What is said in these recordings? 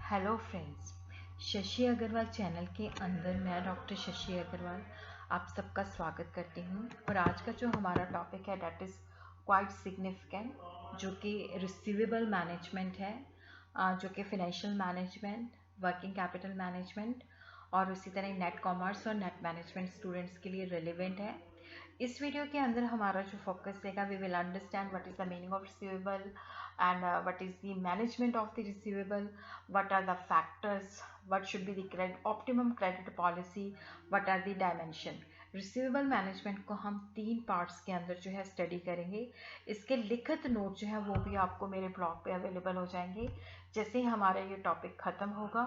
Hello friends, Shashi Agarwal channel के अंदर मैं डॉक्टर शशि अग्रवाल आप सबका स्वागत करती हूँ। और आज का जो हमारा टॉपिक है डेट इज़ क्वाइट सिग्निफिकेंट, जो कि रिसीवेबल मैनेजमेंट है, जो कि financial management, working capital management और उसी तरह नेट कॉमर्स और नेट मैनेजमेंट स्टूडेंट्स के लिए रिलेवेंट है। इस वीडियो के अंदर हमारा जो फोकस रहेगा, we will understand what is the meaning of receivable and what is the management of the receivable, what are the factors, what should be the optimum credit policy, what are the dimension। Receivable management को हम 3 parts के अंदर जो है study करेंगे। इसके लिखित note जो है वो भी आपको मेरे ब्लॉग पे अवेलेबल हो जाएंगे जैसे ही हमारा ये टॉपिक ख़त्म होगा।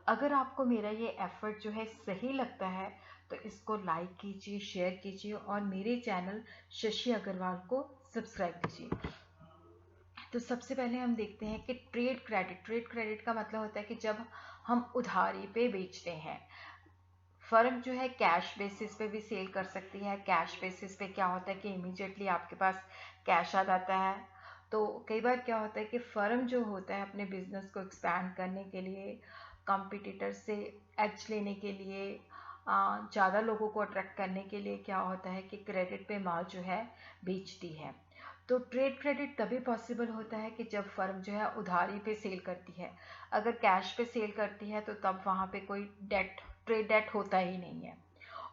अगर आपको मेरा ये एफर्ट जो है सही लगता है तो इसको लाइक कीजिए, शेयर कीजिए और मेरे चैनल शशि अग्रवाल को सब्सक्राइब कीजिए। तो सबसे पहले हम देखते हैं कि ट्रेड क्रेडिट का मतलब होता है कि जब हम उधारी पे बेचते हैं। फर्म जो है कैश बेसिस पे भी सेल कर सकती है। कैश बेसिस पे क्या होता है कि इमीडिएटली आपके पास कैश आ जाता है। तो कई बार क्या होता है कि फर्म जो होता है अपने बिजनेस को एक्सपैंड करने के लिए, कॉम्पिटिटर से एज लेने के लिए, ज़्यादा लोगों को अट्रैक्ट करने के लिए क्या होता है कि क्रेडिट पे माल जो है बेचती है। तो ट्रेड क्रेडिट तभी पॉसिबल होता है कि जब फर्म जो है उधारी पे सेल करती है। अगर कैश पे सेल करती है तो तब वहाँ पे कोई ट्रेड डेट होता ही नहीं है।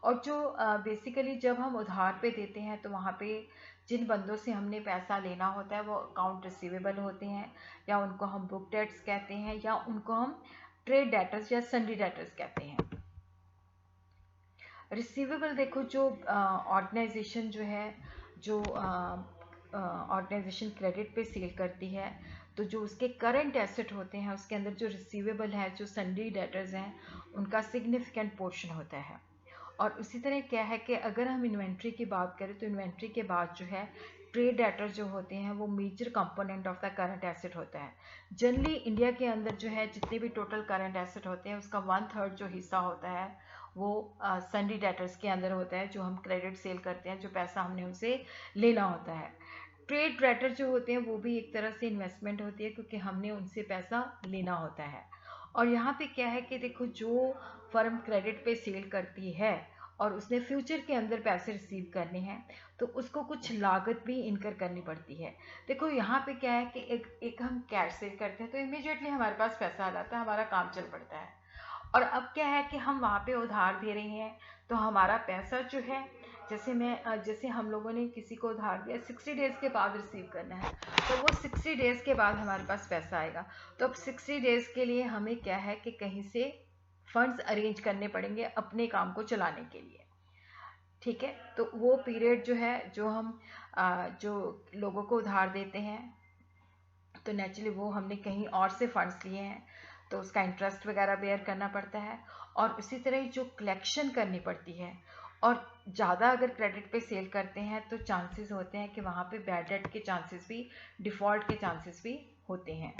और जो बेसिकली जब हम उधार पे देते हैं तो वहाँ पे जिन बंदों से हमने पैसा लेना होता है वो अकाउंट रिसीवेबल होते हैं, या उनको हम बुक डेट्स कहते हैं, या उनको हम ट्रेड डेटर्स या सन्डी डेटर्स कहते हैं। रिसीवेबल देखो, जो ऑर्गेनाइजेशन जो है, जो ऑर्गेनाइजेशन क्रेडिट पे सेल करती है तो जो उसके करंट एसेट होते हैं उसके अंदर जो रिसीवेबल है, जो सन्डी डेटर्स हैं, उनका सिग्निफिकेंट पोर्शन होता है। और उसी तरह क्या है कि अगर हम इन्वेंट्री की बात करें तो इन्वेंट्री के बाद जो है ट्रेड डेटर जो होते हैं वो major component of the current asset होता है। जनरली इंडिया के अंदर जो है जितने भी टोटल करंट एसेट होते हैं उसका 1/3 जो हिस्सा होता है वो सन्डी डेटर्स के अंदर होता है, जो हम क्रेडिट सेल करते हैं, जो पैसा हमने उनसे लेना होता है। ट्रेड डेटर जो होते हैं वो भी एक तरह से इन्वेस्टमेंट होती है क्योंकि हमने उनसे पैसा लेना होता है। और यहाँ पे क्या है कि देखो, जो फर्म क्रेडिट पे सेल करती है और उसने फ्यूचर के अंदर पैसे रिसीव करने हैं तो उसको कुछ लागत भी इनकर करनी पड़ती है। देखो यहाँ पे क्या है कि एक हम कैश सेल करते हैं तो इमीडिएटली हमारे पास पैसा आ जाता है, हमारा काम चल पड़ता है। और अब क्या है कि हम वहाँ पे उधार दे रहे हैं तो हमारा पैसा जो है, जैसे हम लोगों ने किसी को उधार दिया 60 डेज़ के बाद रिसीव करना है तो वो 60 डेज़ के बाद हमारे पास पैसा आएगा। तो अब 60 डेज़ के लिए हमें क्या है कि कहीं से फंड्स अरेंज करने पड़ेंगे अपने काम को चलाने के लिए। ठीक है, तो वो पीरियड जो है, जो हम जो लोगों को उधार देते हैं तो नेचुरली वो हमने कहीं और से फंड्स लिए हैं तो उसका इंटरेस्ट वगैरह बेयर करना पड़ता है। और उसी तरह जो कलेक्शन करनी पड़ती है, और ज़्यादा अगर क्रेडिट पे सेल करते हैं तो चांसेस होते हैं कि वहाँ पे बैड डेट के चांसेस भी, डिफ़ॉल्ट के चांसेस भी होते हैं।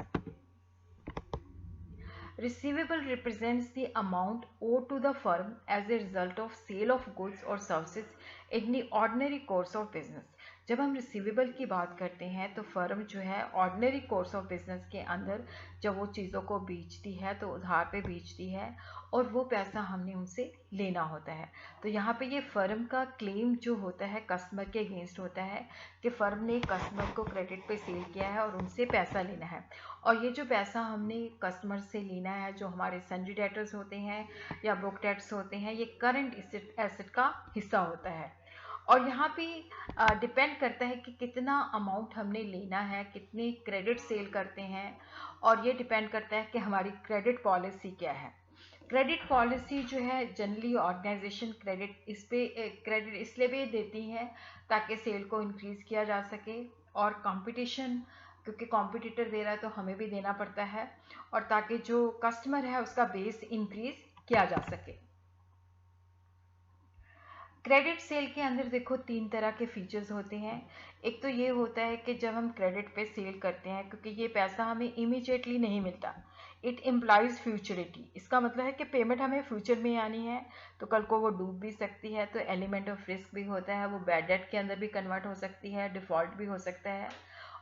Receivable represents the amount owed to the firm as a result of sale of goods or services in the ordinary course of business। जब हम रिसीवेबल की बात करते हैं तो फर्म जो है ऑर्डिनरी कोर्स ऑफ बिजनेस के अंदर जब वो चीज़ों को बेचती है तो उधार पे बेचती है और वो पैसा हमने उनसे लेना होता है। तो यहाँ पे ये फर्म का क्लेम जो होता है कस्टमर के अगेंस्ट होता है कि फर्म ने कस्टमर को क्रेडिट पे सेल किया है और उनसे पैसा लेना है। और ये जो पैसा हमने कस्टमर से लेना है, जो हमारे सन्डी डेटर्स होते हैं या बुक डेट्स होते हैं, ये करंट एसेट का हिस्सा होता है। और यहाँ पे डिपेंड करता है कि कितना अमाउंट हमने लेना है, कितने क्रेडिट सेल करते हैं, और ये डिपेंड करता है कि हमारी क्रेडिट पॉलिसी क्या है। क्रेडिट पॉलिसी जो है जनरली ऑर्गेनाइजेशन क्रेडिट इसलिए भी देती है ताकि सेल को इंक्रीज़ किया जा सके, और कंपटीशन, क्योंकि कॉम्पिटिटर दे रहा है तो हमें भी देना पड़ता है, और ताकि जो कस्टमर है उसका बेस इंक्रीज किया जा सके। क्रेडिट सेल के अंदर देखो 3 तरह के फीचर्स होते हैं। एक तो ये होता है कि जब हम क्रेडिट पे सेल करते हैं, क्योंकि ये पैसा हमें इमीडिएटली नहीं मिलता, इट इम्प्लाइज फ्यूचरिटी। इसका मतलब है कि पेमेंट हमें फ्यूचर में आनी है तो कल को वो डूब भी सकती है, तो एलिमेंट ऑफ रिस्क भी होता है, वो बैड डेट के अंदर भी कन्वर्ट हो सकती है, डिफ़ॉल्ट भी हो सकता है।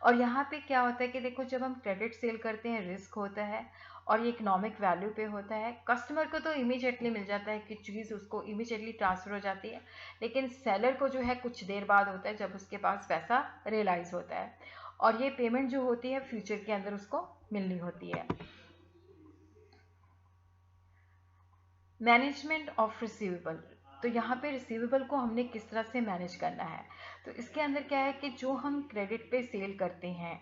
और यहाँ पे क्या होता है कि देखो जब हम क्रेडिट सेल करते हैं रिस्क होता है और ये इकोनॉमिक वैल्यू पे होता है। कस्टमर को तो इमीडिएटली मिल जाता है कि चीज़ उसको इमीडिएटली ट्रांसफ़र हो जाती है, लेकिन सेलर को जो है कुछ देर बाद होता है जब उसके पास पैसा रियलाइज़ होता है, और ये पेमेंट जो होती है फ्यूचर के अंदर उसको मिलनी होती है। मैनेजमेंट ऑफ रिसीवेबल, तो यहाँ पे रिसीवेबल को हमने किस तरह से मैनेज करना है। तो इसके अंदर क्या है कि जो हम क्रेडिट पे सेल करते हैं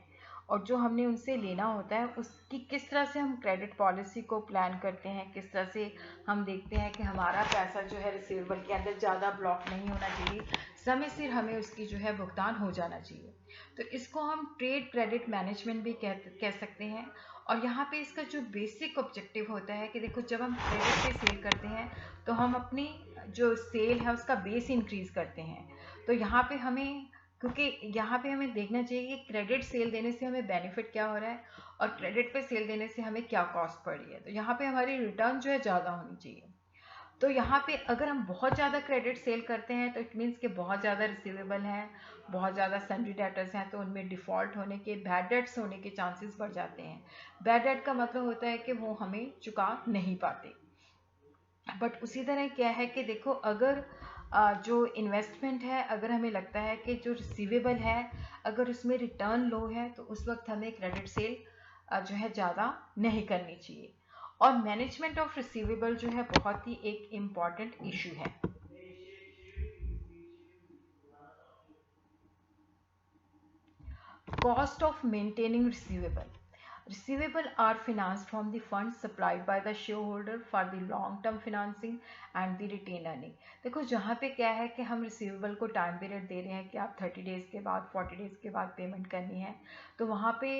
और जो हमने उनसे लेना होता है उसकी किस तरह से हम क्रेडिट पॉलिसी को प्लान करते हैं, किस तरह से हम देखते हैं कि हमारा पैसा जो है रिसीवेबल के अंदर ज़्यादा ब्लॉक नहीं होना चाहिए, समय सिर हमें उसकी जो है भुगतान हो जाना चाहिए। तो इसको हम ट्रेड क्रेडिट मैनेजमेंट भी कह सकते हैं। और यहाँ पे इसका जो बेसिक ऑब्जेक्टिव होता है कि देखो जब हम क्रेडिट पे सेल करते हैं तो हम अपनी जो सेल है उसका बेस इंक्रीज करते हैं। तो यहाँ पे हमें, क्योंकि यहाँ पे हमें देखना चाहिए कि क्रेडिट सेल देने से हमें बेनिफिट क्या हो रहा है और क्रेडिट पे सेल देने से हमें क्या कॉस्ट पड़ रही है। तो यहाँ पे हमारी रिटर्न जो है ज़्यादा होनी चाहिए। तो यहाँ पे अगर हम बहुत ज़्यादा क्रेडिट सेल करते हैं तो इट मीन्स कि बहुत ज़्यादा रिसीवेबल हैं, बहुत ज़्यादा सन्ड्री डेटर्स हैं, तो उनमें डिफ़ॉल्ट होने के, बैड डेट्स होने के चांसेस बढ़ जाते हैं। बैड डेट का मतलब होता है कि वो हमें चुका नहीं पाते। बट उसी तरह क्या है कि देखो अगर जो इन्वेस्टमेंट है, अगर हमें लगता है कि जो रिसीवेबल है अगर उसमें रिटर्न लो है तो उस वक्त हमें क्रेडिट सेल जो है ज़्यादा नहीं करनी चाहिए। और मैनेजमेंट ऑफ रिसीवेबल जो है बहुत ही एक इम्पॉर्टेंट इशू है। Cost of maintaining receivable. Receivable are financed from the funds supplied by the shareholder for the long term financing and the retained earning. देखो जहाँ पे क्या है कि हम रिसीवेबल को टाइम पीरियड दे रहे हैं कि आप 30 डेज़ के बाद 40 डेज़ के बाद पेमेंट करनी है, तो वहाँ पे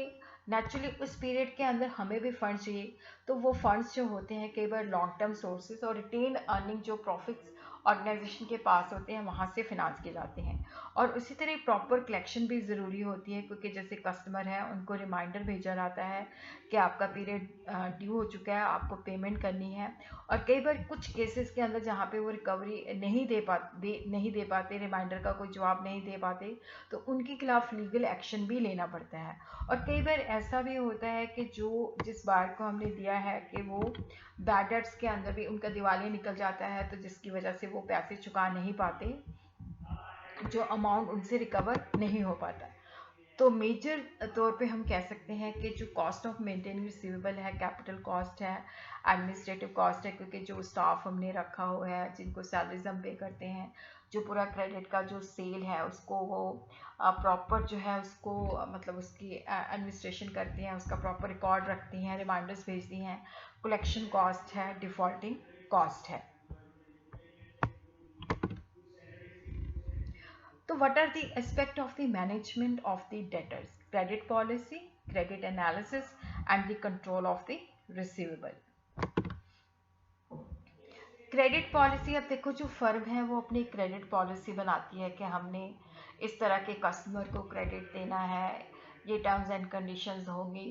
नेचुरली उस पीरियड के अंदर हमें भी फंड चाहिए। तो वो फंड्स जो होते हैं कई बार लॉन्ग टर्म सोर्सेज और रिटेन अर्निंग जो प्रॉफिट्स ऑर्गेनाइजेशन के पास होते हैं वहाँ से फिनांस किए जाते हैं। और उसी तरह प्रॉपर कलेक्शन भी ज़रूरी होती है, क्योंकि जैसे कस्टमर है उनको रिमाइंडर भेजा जाता है कि आपका पीरियड ड्यू हो चुका है, आपको पेमेंट करनी है। और कई बार कुछ केसेस के अंदर जहाँ पे वो रिकवरी नहीं दे पाते, रिमाइंडर का कोई जवाब नहीं दे पाते, तो उनके खिलाफ लीगल एक्शन भी लेना पड़ता है। और कई बार ऐसा भी होता है कि जो जिस बार को हमने दिया है कि वो बैड डेट्स के अंदर भी उनका दिवालिया निकल जाता है, तो जिसकी वजह से वो पैसे चुका नहीं पाते, जो अमाउंट उनसे रिकवर नहीं हो पाता। तो मेजर तौर पे हम कह सकते हैं कि जो कॉस्ट ऑफ मेंटेनिंग रिसीवेबल है, कैपिटल कॉस्ट है, एडमिनिस्ट्रेटिव कॉस्ट है, क्योंकि जो स्टाफ हमने रखा हुआ है जिनको सैलरीज हम पे करते हैं, जो पूरा क्रेडिट का जो सेल है उसको वो प्रॉपर जो है उसको मतलब उसकी एडमिनिस्ट्रेशन करती हैं, उसका प्रॉपर रिकॉर्ड रखती हैं, रिमाइंडर्स भेजती हैं, कलेक्शन कॉस्ट है, डिफॉल्टिंग कॉस्ट है। So what are the aspect of the management of the debtors? Credit policy, credit analysis and the control of the receivable. Credit policy, अब देखो जो फर्म है वो अपनी क्रेडिट पॉलिसी बनाती है कि हमने इस तरह के कस्टमर को क्रेडिट देना है, ये टर्म्स एंड कंडीशंस होंगी,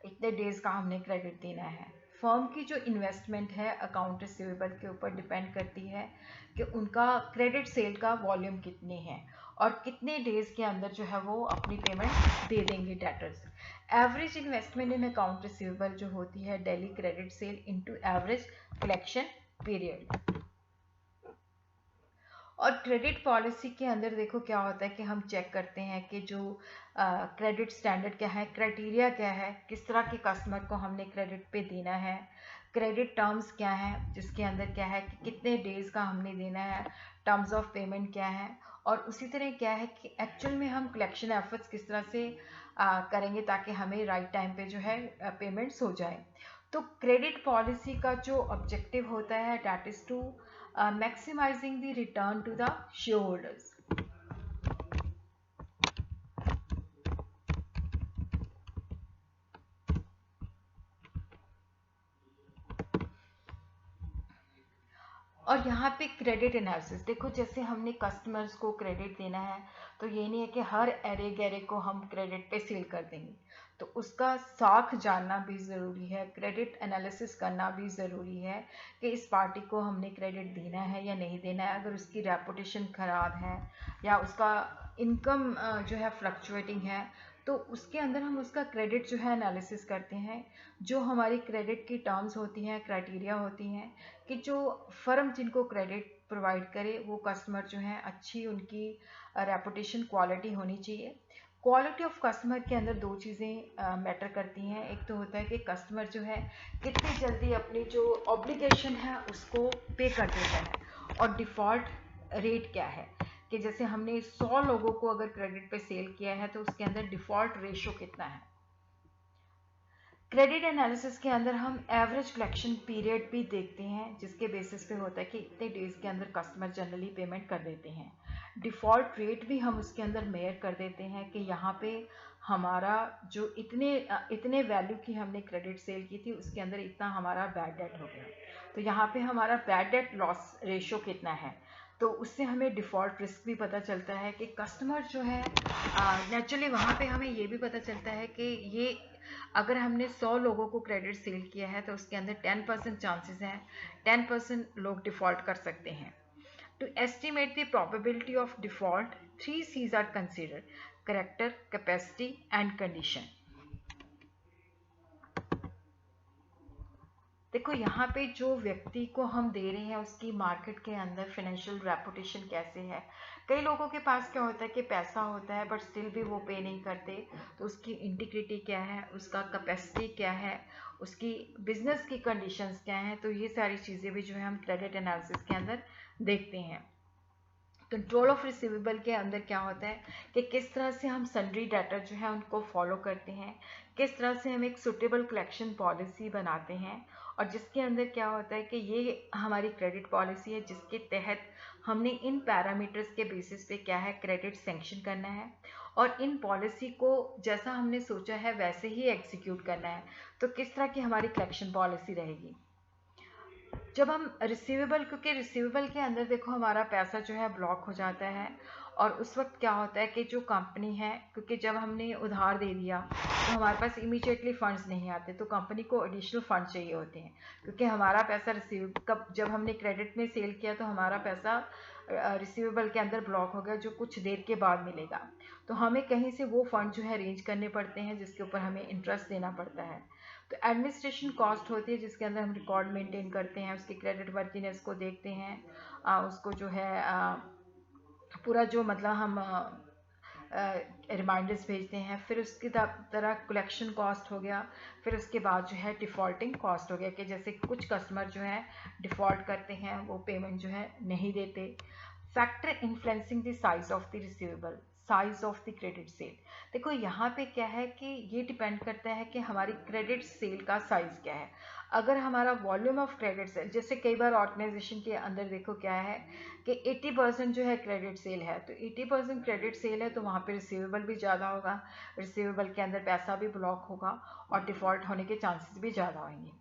इतने डेज का हमने क्रेडिट देना है। फर्म की जो इन्वेस्टमेंट है अकाउंट रिसीवेबल के ऊपर डिपेंड करती है कि उनका क्रेडिट सेल का वॉल्यूम कितने हैं और कितने डेज के अंदर जो है वो अपनी पेमेंट दे देंगे डेटर्स। एवरेज इन्वेस्टमेंट इन अकाउंट रिसीवेबल जो होती है daily credit sale into average collection period. और क्रेडिट पॉलिसी के अंदर देखो क्या होता है कि हम चेक करते हैं कि जो क्रेडिट स्टैंडर्ड क्या है, क्राइटेरिया क्या है, किस तरह के कस्टमर को हमने क्रेडिट पे देना है, क्रेडिट टर्म्स क्या है जिसके अंदर क्या है कि कितने डेज का हमने देना है, टर्म्स ऑफ पेमेंट क्या है, और उसी तरह क्या है कि एक्चुअल में हम कलेक्शन एफर्ट्स किस तरह से करेंगे ताकि हमें राइट टाइम पे जो है पेमेंट्स हो जाए। तो क्रेडिट पॉलिसी का जो ऑब्जेक्टिव होता है that is to maximizing the return to the shareholders. और यहाँ पे क्रेडिट एनालिसिस देखो, जैसे हमने कस्टमर्स को क्रेडिट देना है तो ये नहीं है कि हर एरे गैरे को हम क्रेडिट पे सेल कर देंगे, तो उसका साख जानना भी ज़रूरी है, क्रेडिट एनालिसिस करना भी ज़रूरी है कि इस पार्टी को हमने क्रेडिट देना है या नहीं देना है। अगर उसकी रेपुटेशन ख़राब है या उसका इनकम जो है फ्लक्चुएटिंग है तो उसके अंदर हम उसका क्रेडिट जो है एनालिसिस करते हैं, जो हमारी क्रेडिट की टर्म्स होती हैं, क्राइटेरिया होती हैं कि जो फर्म जिनको क्रेडिट प्रोवाइड करे वो कस्टमर जो है अच्छी उनकी रेपुटेशन क्वालिटी होनी चाहिए। क्वालिटी ऑफ कस्टमर के अंदर दो चीज़ें मैटर करती हैं। एक तो होता है कि कस्टमर जो है कितनी जल्दी अपनी जो ऑब्लिगेशन है उसको पे कर देता है, और डिफ़ॉल्ट रेट क्या है कि जैसे हमने 100 लोगों को अगर क्रेडिट पे सेल किया है तो उसके अंदर डिफ़ॉल्ट रेशो कितना है। क्रेडिट एनालिसिस के अंदर हम एवरेज कलेक्शन पीरियड भी देखते हैं, जिसके बेसिस पे होता है कि इतने डेज के अंदर कस्टमर जनरली पेमेंट कर देते हैं। डिफ़ॉल्ट रेट भी हम उसके अंदर मेयर कर देते हैं कि यहाँ पे हमारा जो इतने वैल्यू की हमने क्रेडिट सेल की थी उसके अंदर इतना हमारा बैड डेट हो गया, तो यहाँ पे हमारा बैड डेट लॉस रेशो कितना है। तो उससे हमें डिफ़ॉल्ट रिस्क भी पता चलता है कि कस्टमर जो है नेचुरली वहाँ पे हमें ये भी पता चलता है कि ये अगर हमने 100 लोगों को क्रेडिट सेल किया है तो उसके अंदर 10% चांसेस हैं, 10% लोग डिफ़ॉल्ट कर सकते हैं। To estimate the probability of default 3 C's are considered: character, capacity and condition. देखो यहाँ पे जो व्यक्ति को हम दे रहे हैं उसकी मार्केट के अंदर फाइनेंशियल रेपुटेशन कैसे है। कई लोगों के पास क्या होता है कि पैसा होता है बट स्टिल भी वो पे नहीं करते, तो उसकी इंटीग्रिटी क्या है, उसका कैपेसिटी क्या है, उसकी बिजनेस की कंडीशंस क्या हैं, तो ये सारी चीज़ें भी जो है हम क्रेडिट एनालिसिस के अंदर देखते हैं। कंट्रोल ऑफ रिसीवेबल के अंदर क्या होता है कि किस तरह से हम सन्ड्री डेटर जो है उनको फॉलो करते हैं, किस तरह से हम एक सुटेबल कलेक्शन पॉलिसी बनाते हैं, और जिसके अंदर क्या होता है कि ये हमारी क्रेडिट पॉलिसी है जिसके तहत हमने इन पैरामीटर्स के बेसिस पे क्या है क्रेडिट सैंक्शन करना है, और इन पॉलिसी को जैसा हमने सोचा है वैसे ही एग्जीक्यूट करना है। तो किस तरह की हमारी कलेक्शन पॉलिसी रहेगी। जब हम रिसीवेबल, क्योंकि रिसीवेबल के अंदर देखो हमारा पैसा जो है ब्लॉक हो जाता है, और उस वक्त क्या होता है कि जो कंपनी है, क्योंकि जब हमने उधार दे दिया तो हमारे पास इमीडिएटली फंड्स नहीं आते, तो कंपनी को एडिशनल फंड चाहिए होते हैं, क्योंकि हमारा पैसा रिसीव कब जब हमने क्रेडिट में सेल किया तो हमारा पैसा रिसीवेबल के अंदर ब्लॉक हो गया जो कुछ देर के बाद मिलेगा, तो हमें कहीं से वो फंड जो है अरेंज करने पड़ते हैं जिसके ऊपर हमें इंटरेस्ट देना पड़ता है। तो एडमिनिस्ट्रेशन कॉस्ट होती है जिसके अंदर हम रिकॉर्ड मेंटेन करते हैं, उसकी क्रेडिट वर्थिनेस को देखते हैं, उसको जो है पूरा जो मतलब हम रिमाइंडर्स भेजते हैं, फिर उसकी तरह कलेक्शन कॉस्ट हो गया, फिर उसके बाद जो है डिफ़ॉल्टिंग कॉस्ट हो गया कि जैसे कुछ कस्टमर जो है डिफ़ॉल्ट करते हैं, वो पेमेंट जो है नहीं देते। Factor influencing the size of the receivable, size of the credit sale. देखो यहाँ पे क्या है कि ये डिपेंड करता है कि हमारी क्रेडिट सेल का साइज़ क्या है। अगर हमारा वॉल्यूम ऑफ क्रेडिट सेल, जैसे कई बार ऑर्गेनाइजेशन के अंदर देखो क्या है कि 80% जो है क्रेडिट सेल है, तो 80% क्रेडिट सेल है तो वहाँ पे रिसीवेबल भी ज़्यादा होगा, रिसीवेबल के अंदर पैसा भी ब्लॉक होगा और डिफ़ॉल्ट होने के चांसेस भी ज़्यादा होंगे।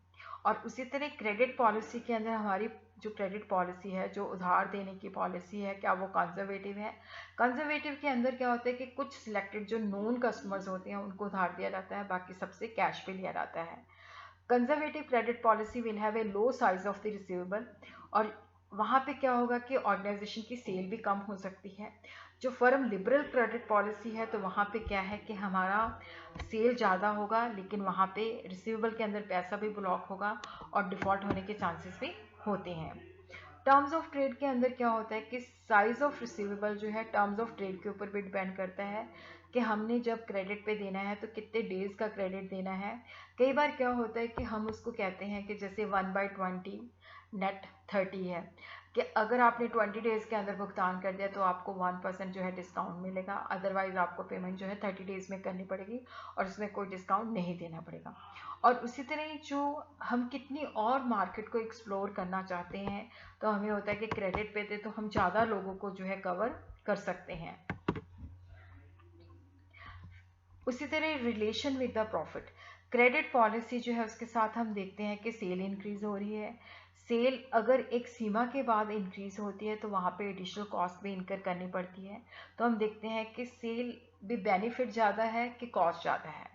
और उसी तरह क्रेडिट पॉलिसी के अंदर हमारी जो क्रेडिट पॉलिसी है, जो उधार देने की पॉलिसी है, क्या वो कंजर्वेटिव है। कंजर्वेटिव के अंदर क्या होता है कि कुछ सिलेक्टेड जो नोन कस्टमर्स होते हैं उनको उधार दिया जाता है, बाकी सबसे कैश पे लिया जाता है। Conservative credit policy will have a low size of the receivable, और वहाँ पे क्या होगा कि ऑर्गेनाइजेशन की सेल भी कम हो सकती है। जो फर्म लिबरल क्रेडिट पॉलिसी है तो वहाँ पे क्या है कि हमारा सेल ज़्यादा होगा लेकिन वहाँ पे रिसीवेबल के अंदर पैसा भी ब्लॉक होगा और डिफ़ॉल्ट होने के चांसेस भी होते हैं। टर्म्स ऑफ ट्रेड के अंदर क्या होता है कि साइज ऑफ रिसीवेबल जो है टर्म्स ऑफ ट्रेड के ऊपर भी डिपेंड करता है कि हमने जब क्रेडिट पे देना है तो कितने डेज का क्रेडिट देना है। कई बार क्या होता है कि हम उसको कहते हैं कि जैसे 1/20 नेट 30 है, कि अगर आपने 20 डेज़ के अंदर भुगतान कर दिया तो आपको 1% जो है डिस्काउंट मिलेगा, अदरवाइज आपको पेमेंट जो है 30 डेज़ में करनी पड़ेगी और उसमें कोई डिस्काउंट नहीं देना पड़ेगा। और उसी तरह जो हम कितनी और मार्केट को एक्सप्लोर करना चाहते हैं तो हमें होता है कि क्रेडिट पे दे तो हम ज़्यादा लोगों को जो है कवर कर सकते हैं। उसी तरह relation with the profit, credit policy जो है उसके साथ हम देखते हैं कि सेल इंक्रीज हो रही है। सेल अगर एक सीमा के बाद इंक्रीज होती है तो वहाँ पे एडिशनल कॉस्ट भी इनकर करनी पड़ती है, तो हम देखते हैं कि सेल भी बेनिफिट ज़्यादा है कि कॉस्ट ज़्यादा है।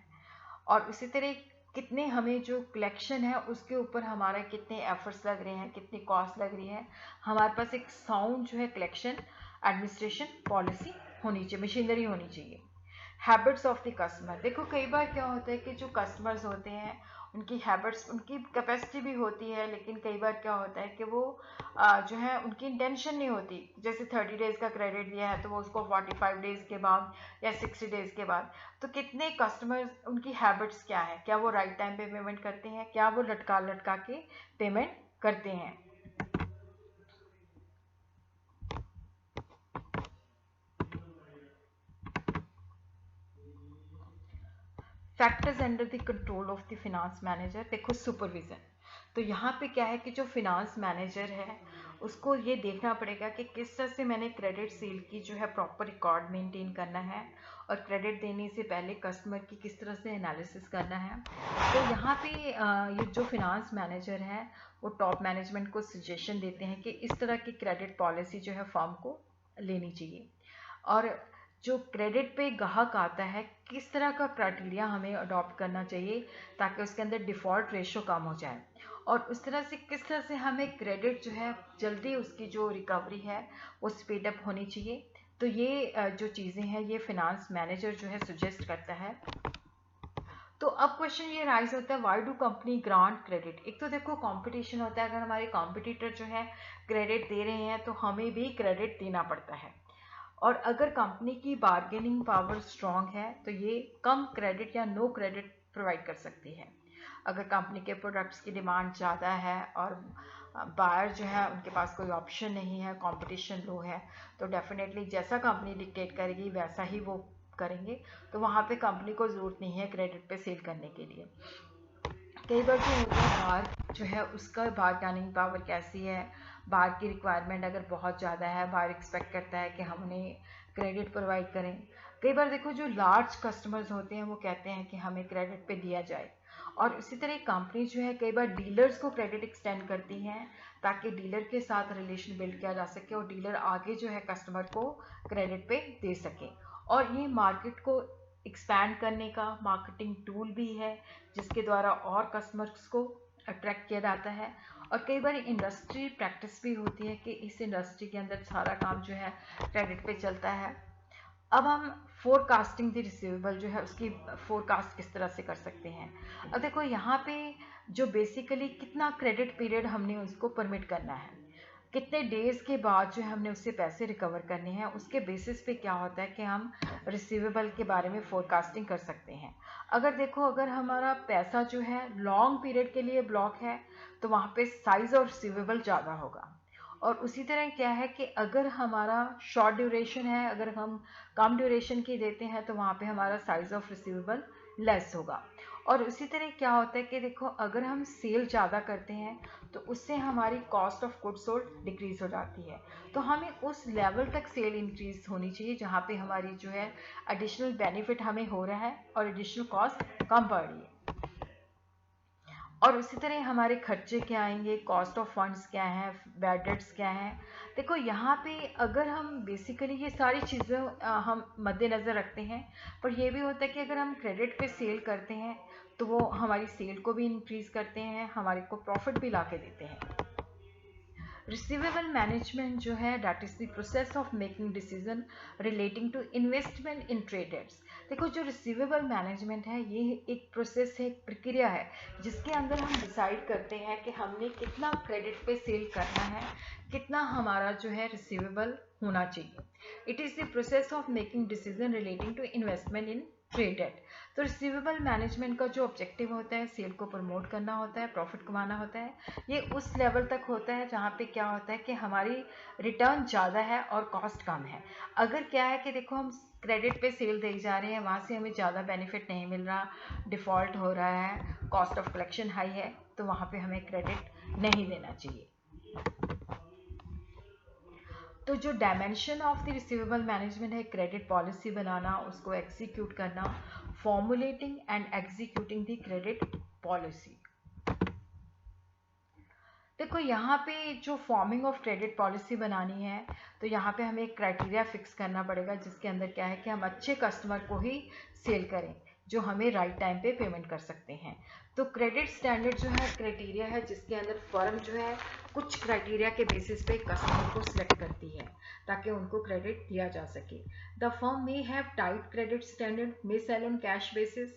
और उसी तरह कितने हमें जो कलेक्शन है उसके ऊपर हमारा कितने एफर्ट्स लग रहे हैं, कितनी कॉस्ट लग रही है। हमारे पास एक साउंड जो है कलेक्शन एडमिनिस्ट्रेशन पॉलिसी होनी चाहिए, मशीनरी होनी चाहिए। Habits of the customer. देखो कई बार क्या होता है कि जो कस्टमर्स होते हैं उनकी हैबिट्स, उनकी कैपेसिटी भी होती है, लेकिन कई बार क्या होता है कि वो जो है उनकी इंटेंशन नहीं होती। जैसे 30 डेज़ का क्रेडिट दिया है तो वो उसको 45 डेज़ के बाद या 60 डेज़ के बाद। तो कितने कस्टमर्स, उनकी हैबिट्स क्या है, क्या वो राइट टाइम पे पेमेंट करते हैं, क्या वो लटका लटका के पेमेंट करते हैं। Factors under the control of the finance manager. देखो सुपरविजन, तो यहाँ पे क्या है कि जो फिनांस मैनेजर है उसको ये देखना पड़ेगा कि किस तरह से मैंने क्रेडिट सेल की जो है प्रॉपर रिकॉर्ड मेंटेन करना है, और क्रेडिट देने से पहले कस्टमर की किस तरह से एनालिसिस करना है। तो यहाँ पे ये जो फिनांस मैनेजर है वो टॉप मैनेजमेंट को सजेशन देते हैं कि इस तरह की क्रेडिट पॉलिसी जो है फर्म को लेनी चाहिए। और जो क्रेडिट पे ग्राहक आता है किस तरह का क्राइटेरिया हमें अडॉप्ट करना चाहिए ताकि उसके अंदर डिफ़ॉल्ट रेशो कम हो जाए, और उस तरह से किस तरह से हमें क्रेडिट जो है जल्दी उसकी जो रिकवरी है वो स्पीड अप होनी चाहिए। तो ये जो चीज़ें हैं ये फिनांस मैनेजर जो है सुजेस्ट करता है। तो अब क्वेश्चन ये राइज होता है, why do company grant credit. एक तो देखो कंपटीशन होता है, अगर हमारे कॉम्पिटिटर जो है क्रेडिट दे रहे हैं तो हमें भी क्रेडिट देना पड़ता है। और अगर कंपनी की बार्गेनिंग पावर स्ट्रांग है तो ये कम क्रेडिट या नो क्रेडिट प्रोवाइड कर सकती है। अगर कंपनी के प्रोडक्ट्स की डिमांड ज़्यादा है और बायर जो है उनके पास कोई ऑप्शन नहीं है, कंपटीशन लो है, तो डेफिनेटली जैसा कंपनी डिक्टेट करेगी वैसा ही वो करेंगे। तो वहाँ पे कंपनी को ज़रूरत नहीं है क्रेडिट पे सेल करने के लिए। कई बार जो होता है बार जो है उसका बार्गेनिंग पावर कैसी है, बार की रिक्वायरमेंट अगर बहुत ज़्यादा है, बार एक्सपेक्ट करता है कि हम उन्हें क्रेडिट प्रोवाइड करें। कई बार देखो जो लार्ज कस्टमर्स होते हैं वो कहते हैं कि हमें क्रेडिट पे दिया जाए, और इसी तरह कंपनी जो है कई बार डीलर्स को क्रेडिट एक्सटेंड करती हैं ताकि डीलर के साथ रिलेशन बिल्ड किया जा सके और डीलर आगे जो है कस्टमर को क्रेडिट पे दे सके। और ये मार्केट को एक्सपैंड करने का मार्केटिंग टूल भी है जिसके द्वारा और कस्टमर्स को अट्रैक्ट किया जाता है। और कई बार इंडस्ट्री प्रैक्टिस भी होती है कि इस इंडस्ट्री के अंदर सारा काम जो है क्रेडिट पे चलता है। अब हम फोरकास्टिंग द रिसीवेबल जो है उसकी फोरकास्ट किस तरह से कर सकते हैं। अब देखो यहाँ पे जो बेसिकली कितना क्रेडिट पीरियड हमने उसको परमिट करना है, कितने डेज के बाद जो है हमने उससे पैसे रिकवर करने हैं, उसके बेसिस पे क्या होता है कि हम रिसीवेबल के बारे में फोरकास्टिंग कर सकते हैं। अगर देखो अगर हमारा पैसा जो है लॉन्ग पीरियड के लिए ब्लॉक है तो वहाँ पे साइज ऑफ रिसीवेबल ज़्यादा होगा। और उसी तरह क्या है कि अगर हमारा शॉर्ट ड्यूरेशन है, अगर हम कम ड्यूरेशन की देते हैं तो वहाँ पे हमारा साइज ऑफ रिसीवेबल लेस होगा। और उसी तरह क्या होता है कि देखो अगर हम सेल ज़्यादा करते हैं तो उससे हमारी cost of goods sold decrease हो जाती है। तो हमें उस लेवल तक सेल इंक्रीज होनी चाहिए जहाँ पे हमारी जो है एडिशनल बेनिफिट हमें हो रहा है और एडिशनल कॉस्ट कम पड़ रही है। और उसी तरह हमारे खर्चे क्या आएंगे, कॉस्ट ऑफ फंड्स क्या है, बैड डेट्स क्या है। देखो यहाँ पे अगर हम बेसिकली ये सारी चीज़ें हम मद्देनज़र रखते हैं, पर यह भी होता है कि अगर हम क्रेडिट पे सेल करते हैं तो वो हमारी सेल को भी इंक्रीज़ करते हैं, हमारे को प्रॉफिट भी ला के देते हैं। रिसीवेबल मैनेजमेंट जो है that is the process of making decision relating to investment in traders. देखो जो रिसीवेबल मैनेजमेंट है ये एक प्रोसेस है, एक प्रक्रिया है जिसके अंदर हम डिसाइड करते हैं कि हमने कितना क्रेडिट पे सेल करना है, कितना हमारा जो है रिसीवेबल होना चाहिए। It is the process of making decision relating to investment in trade debt. तो रिसीवेबल मैनेजमेंट का जो ऑब्जेक्टिव होता है सेल को प्रमोट करना होता है, प्रॉफिट कमाना होता है। ये उस लेवल तक होता है जहाँ पे क्या होता है कि हमारी रिटर्न ज़्यादा है और कॉस्ट कम है। अगर क्या है कि देखो हम क्रेडिट पे सेल दे जा रहे हैं, वहाँ से हमें ज़्यादा बेनिफिट नहीं मिल रहा, डिफ़ॉल्ट हो रहा है, कॉस्ट ऑफ कलेक्शन हाई है, तो वहाँ पे हमें क्रेडिट नहीं देना चाहिए। तो जो dimension of the receivable management है, क्रेडिट पॉलिसी बनाना, उसको एग्जीक्यूट करना, formulating and executing the credit policy. देखो यहाँ पे जो फॉर्मिंग ऑफ क्रेडिट पॉलिसी बनानी है तो यहाँ पे हमें एक क्राइटेरिया फिक्स करना पड़ेगा जिसके अंदर क्या है कि हम अच्छे कस्टमर को ही सेल करें जो हमें राइट टाइम पे पेमेंट कर सकते हैं। तो क्रेडिट स्टैंडर्ड जो है क्राइटेरिया है जिसके अंदर फर्म जो है कुछ क्राइटेरिया के बेसिस पे कस्टमर को सिलेक्ट करती है ताकि उनको क्रेडिट दिया जा सके। The firm may have tight credit standard, may sell on cash basis.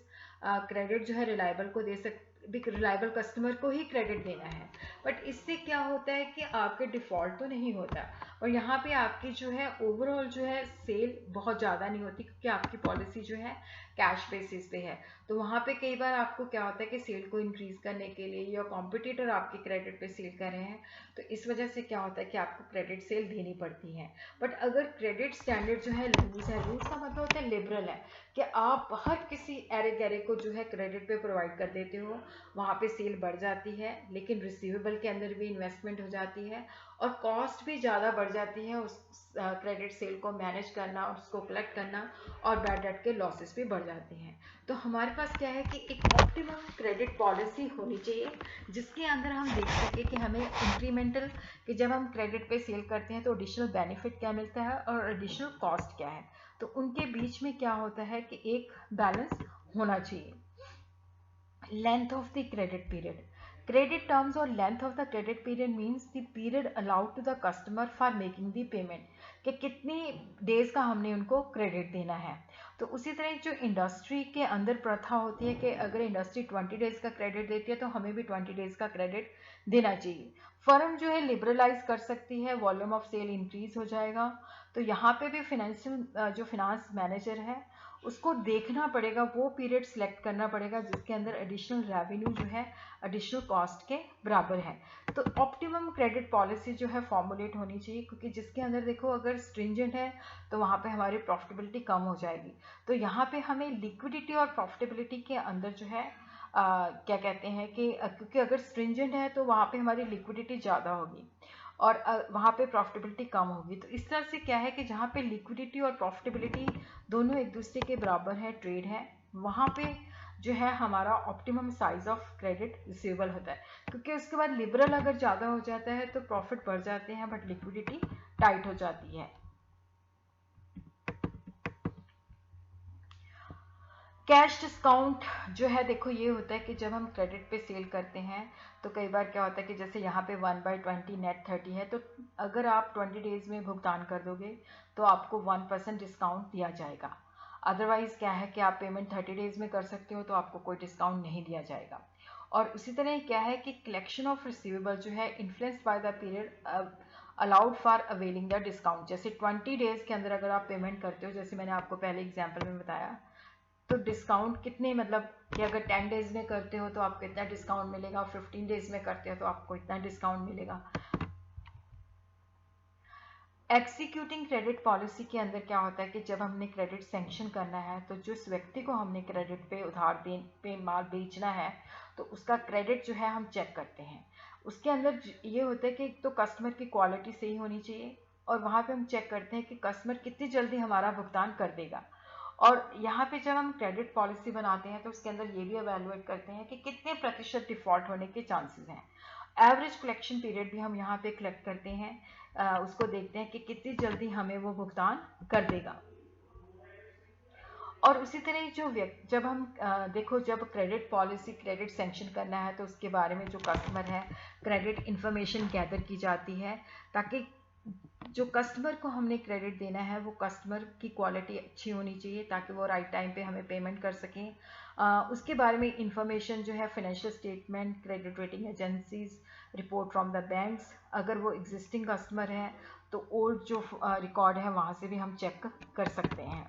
Credit जो है रिलायबल को दे रिलायबल कस्टमर को ही क्रेडिट देना है, बट इससे क्या होता है कि आपके डिफ़ॉल्ट तो नहीं होता, और यहाँ पे आपकी जो है ओवरऑल जो है सेल बहुत ज़्यादा नहीं होती, क्योंकि आपकी पॉलिसी जो है कैश बेसिस पे है। तो वहाँ पे कई बार आपको क्या होता है कि सेल को इंक्रीज करने के लिए या कॉम्पिटिटर आपके क्रेडिट पे सेल कर रहे हैं, तो इस वजह से क्या होता है कि आपको क्रेडिट सेल देनी पड़ती है। बट अगर क्रेडिट स्टैंडर्ड जो है लूज है, लूज का मतलब होता है लिबरल है, कि आप हर किसी एरे गैरे को जो है क्रेडिट पे प्रोवाइड कर देते हो, वहाँ पे सेल बढ़ जाती है, लेकिन रिसीवेबल के अंदर भी इन्वेस्टमेंट हो जाती है और कॉस्ट भी ज़्यादा बढ़ जाती है उस क्रेडिट सेल को मैनेज करना और उसको कलेक्ट करना, और बैड डेट के लॉसेस भी बढ़ जाते हैं। तो हमारे पास क्या है कि एक ऑप्टिमम क्रेडिट पॉलिसी होनी चाहिए जिसके अंदर हम देख सके कि हमें इंक्रीमेंटल, कि जब हम क्रेडिट पे सेल करते हैं तो एडिशनल बेनिफिट क्या मिलता है और एडिशनल कॉस्ट क्या है, तो उनके बीच में क्या होता है कि एक बैलेंस होना चाहिए। Length of the credit period, credit terms और length of the credit period means the period allowed to the customer for making the payment, कि कितनी डेज का हमने उनको क्रेडिट देना है। तो उसी तरह जो इंडस्ट्री के अंदर प्रथा होती है कि अगर इंडस्ट्री 20 डेज का क्रेडिट देती है तो हमें भी 20 डेज का क्रेडिट देना चाहिए। फर्म जो है लिबरलाइज कर सकती है, वॉल्यूम ऑफ सेल इंक्रीज हो जाएगा। तो यहाँ पे भी फाइनेंशियल जो फिनांस मैनेजर है उसको देखना पड़ेगा, वो पीरियड सिलेक्ट करना पड़ेगा जिसके अंदर एडिशनल रेवेन्यू जो है एडिशनल कॉस्ट के बराबर है। तो ऑप्टिमम क्रेडिट पॉलिसी जो है फॉर्मुलेट होनी चाहिए, क्योंकि जिसके अंदर देखो अगर स्ट्रिंजेंट है तो वहाँ पे हमारी प्रॉफिटेबिलिटी कम हो जाएगी। तो यहाँ पे हमें लिक्विडिटी और प्रॉफिटेबिलिटी के अंदर जो है क्या कहते हैं कि क्योंकि अगर स्ट्रिंजेंट है तो वहाँ पे हमारी लिक्विडिटी ज़्यादा होगी और वहाँ पे प्रॉफिटेबिलिटी कम होगी। तो इस तरह से क्या है कि जहाँ पे लिक्विडिटी और प्रॉफिटेबिलिटी दोनों एक दूसरे के बराबर है, ट्रेड है, वहाँ पे जो है हमारा optimum size of credit receivable होता है। क्योंकि उसके बाद लिबरल अगर ज़्यादा हो जाता है तो प्रॉफिट बढ़ जाते हैं बट लिक्विडिटी टाइट हो जाती है। कैश डिस्काउंट जो है देखो ये होता है कि जब हम क्रेडिट पे सेल करते हैं तो कई बार क्या होता है कि जैसे यहाँ पे 1/20 नेट 30 है, तो अगर आप 20 डेज में भुगतान कर दोगे तो आपको 1% डिस्काउंट दिया जाएगा। अदरवाइज क्या है कि आप पेमेंट 30 डेज में कर सकते हो तो आपको कोई डिस्काउंट नहीं दिया जाएगा। और उसी तरह क्या है कि कलेक्शन ऑफ रिसीवेबल जो है influenced by the period allowed for availing the discount. जैसे 20 डेज के अंदर अगर आप पेमेंट करते हो, जैसे मैंने आपको पहले एग्जाम्पल में बताया, तो डिस्काउंट कितने, मतलब कि अगर 10 डेज में करते हो तो आपको इतना डिस्काउंट मिलेगा, 15 डेज में करते हो तो आपको इतना डिस्काउंट मिलेगा। एग्जीक्यूटिंग क्रेडिट पॉलिसी के अंदर क्या होता है कि जब हमने क्रेडिट सैंक्शन करना है तो जिस व्यक्ति को हमने क्रेडिट पे उधार पे माल बेचना है तो उसका क्रेडिट जो है हम चेक करते हैं। उसके अंदर ये होता है कि तो कस्टमर की क्वालिटी सही होनी चाहिए और वहाँ पे हम चेक करते हैं कि कस्टमर कितनी जल्दी हमारा भुगतान कर देगा। और यहाँ पे जब हम क्रेडिट पॉलिसी बनाते हैं तो उसके अंदर ये भी एवेलुएट करते हैं कि कितने प्रतिशत डिफॉल्ट होने के चांसेस हैं। एवरेज कलेक्शन पीरियड भी हम यहाँ पे कलेक्ट करते हैं, उसको देखते हैं कि कितनी जल्दी हमें वो भुगतान कर देगा। और उसी तरह जो जब हम देखो जब क्रेडिट पॉलिसी क्रेडिट सैंक्शन करना है तो उसके बारे में जो कस्टमर है क्रेडिट इन्फॉर्मेशन गैदर की जाती है, ताकि जो कस्टमर को हमने क्रेडिट देना है वो कस्टमर की क्वालिटी अच्छी होनी चाहिए ताकि वो राइट टाइम पे हमें पेमेंट कर सकें। उसके बारे में इंफॉर्मेशन जो है financial statement, credit rating agencies, report from the banks, अगर वो एग्जिस्टिंग कस्टमर है तो ओल्ड जो रिकॉर्ड है वहाँ से भी हम चेक कर सकते हैं।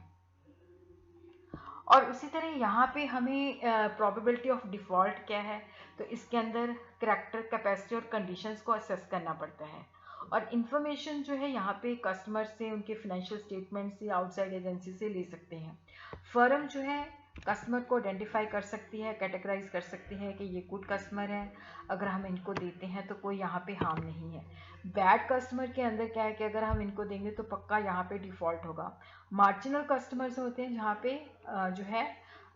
और उसी तरह यहाँ पे हमें प्रोबेबिलिटी ऑफ डिफ़ॉल्ट क्या है, तो इसके अंदर करैक्टर, कैपेसिटी और कंडीशंस को असेस करना पड़ता है। और इन्फॉर्मेशन जो है यहाँ पे कस्टमर से, उनके फाइनेंशियल स्टेटमेंट से, आउटसाइड एजेंसी से ले सकते हैं। फर्म जो है कस्टमर को आइडेंटिफाई कर सकती है, कैटेगराइज कर सकती है कि ये गुड कस्टमर है, अगर हम इनको देते हैं तो कोई यहाँ पे हार्म नहीं है। बैड कस्टमर के अंदर क्या है कि अगर हम इनको देंगे तो पक्का यहाँ पे डिफ़ॉल्ट होगा। मार्जिनल कस्टमर्स होते हैं जहाँ पे जो है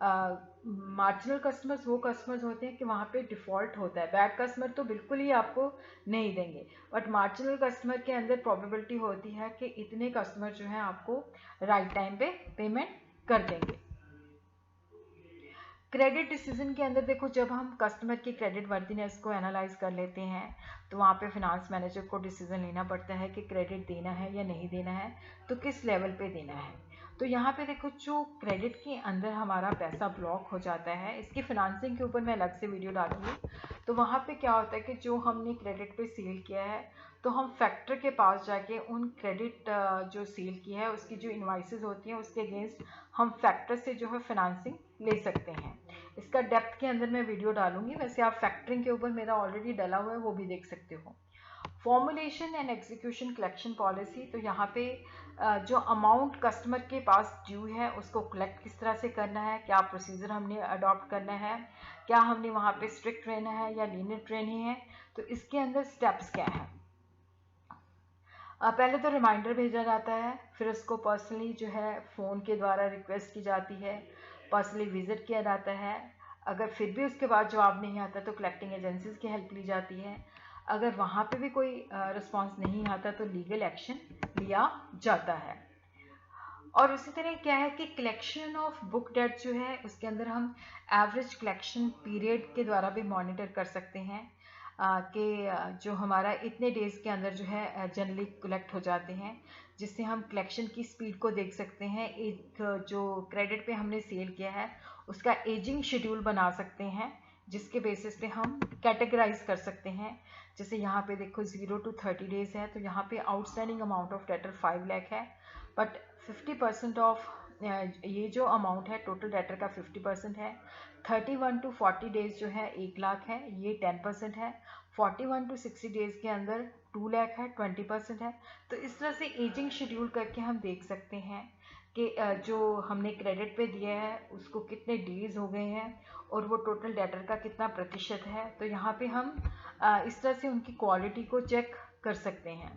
मार्जिनल कस्टमर्स वो कस्टमर्स होते हैं कि वहाँ पे डिफ़ॉल्ट होता है। बैड कस्टमर तो बिल्कुल ही आपको नहीं देंगे, बट मार्जिनल कस्टमर के अंदर प्रोबेबिलिटी होती है कि इतने कस्टमर जो हैं आपको राइट टाइम पे पेमेंट कर देंगे। क्रेडिट डिसीजन के अंदर देखो, जब हम कस्टमर की क्रेडिट वर्दीनेस को एनालाइज कर लेते हैं तो वहाँ पे फिनांस मैनेजर को डिसीजन लेना पड़ता है कि क्रेडिट देना है या नहीं देना है, तो किस लेवल पे देना है। तो यहाँ पे देखो, जो क्रेडिट के अंदर हमारा पैसा ब्लॉक हो जाता है, इसकी फिनांसिंग के ऊपर मैं अलग से वीडियो डालूंगी। तो वहाँ पे क्या होता है कि जो हमने क्रेडिट पे सेल किया है, तो हम फैक्टर के पास जाके उन क्रेडिट जो सेल की है उसकी जो इनवाइसेस होती हैं उसके अगेंस्ट हम फैक्टर से जो है फिनांसिंग ले सकते हैं। इसका डेप्थ के अंदर मैं वीडियो डालूंगी, वैसे आप फैक्टरिंग के ऊपर मेरा ऑलरेडी डला हुआ है, वो भी देख सकते हो। Formulation and execution collection policy, तो यहाँ पे जो अमाउंट कस्टमर के पास ड्यू है उसको कलेक्ट किस तरह से करना है, क्या प्रोसीजर हमने अडॉप्ट करना है, क्या हमने वहाँ पे स्ट्रिक्ट रहना है या लीनियर ट्रेनिंग है, तो इसके अंदर स्टेप्स क्या है। पहले तो रिमाइंडर भेजा जाता है, फिर उसको पर्सनली जो है फ़ोन के द्वारा रिक्वेस्ट की जाती है, पर्सनली विजिट किया जाता है। अगर फिर भी उसके बाद जवाब नहीं आता तो कलेक्टिंग एजेंसीज की हेल्प ली जाती है। अगर वहाँ पे भी कोई रिस्पांस नहीं आता तो लीगल एक्शन लिया जाता है। और उसी तरह क्या है कि कलेक्शन ऑफ बुक डेट जो है उसके अंदर हम एवरेज कलेक्शन पीरियड के द्वारा भी मॉनिटर कर सकते हैं कि जो हमारा इतने डेज के अंदर जो है जनरली कलेक्ट हो जाते हैं, जिससे हम कलेक्शन की स्पीड को देख सकते हैं। एक जो क्रेडिट पे हमने सेल किया है उसका एजिंग शेड्यूल बना सकते हैं, जिसके बेसिस पे हम कैटेगराइज कर सकते हैं। जैसे यहाँ पे देखो 0 to 30 डेज है, तो यहाँ पे outstanding amount of debtor 5 lakh है, बट 50% ऑफ ये जो अमाउंट है टोटल डेटर का 50% है। 31 to 40 डेज जो है 1 लाख है, ये 10% है। 41 to 60 डेज के अंदर 2 लाख है, 20% है। तो इस तरह से एजिंग शेड्यूल करके हम देख सकते हैं कि जो हमने क्रेडिट पे दिया है उसको कितने डेज हो गए हैं और वो टोटल डेटर का कितना प्रतिशत है। तो यहाँ पे हम इस तरह से उनकी क्वालिटी को चेक कर सकते हैं।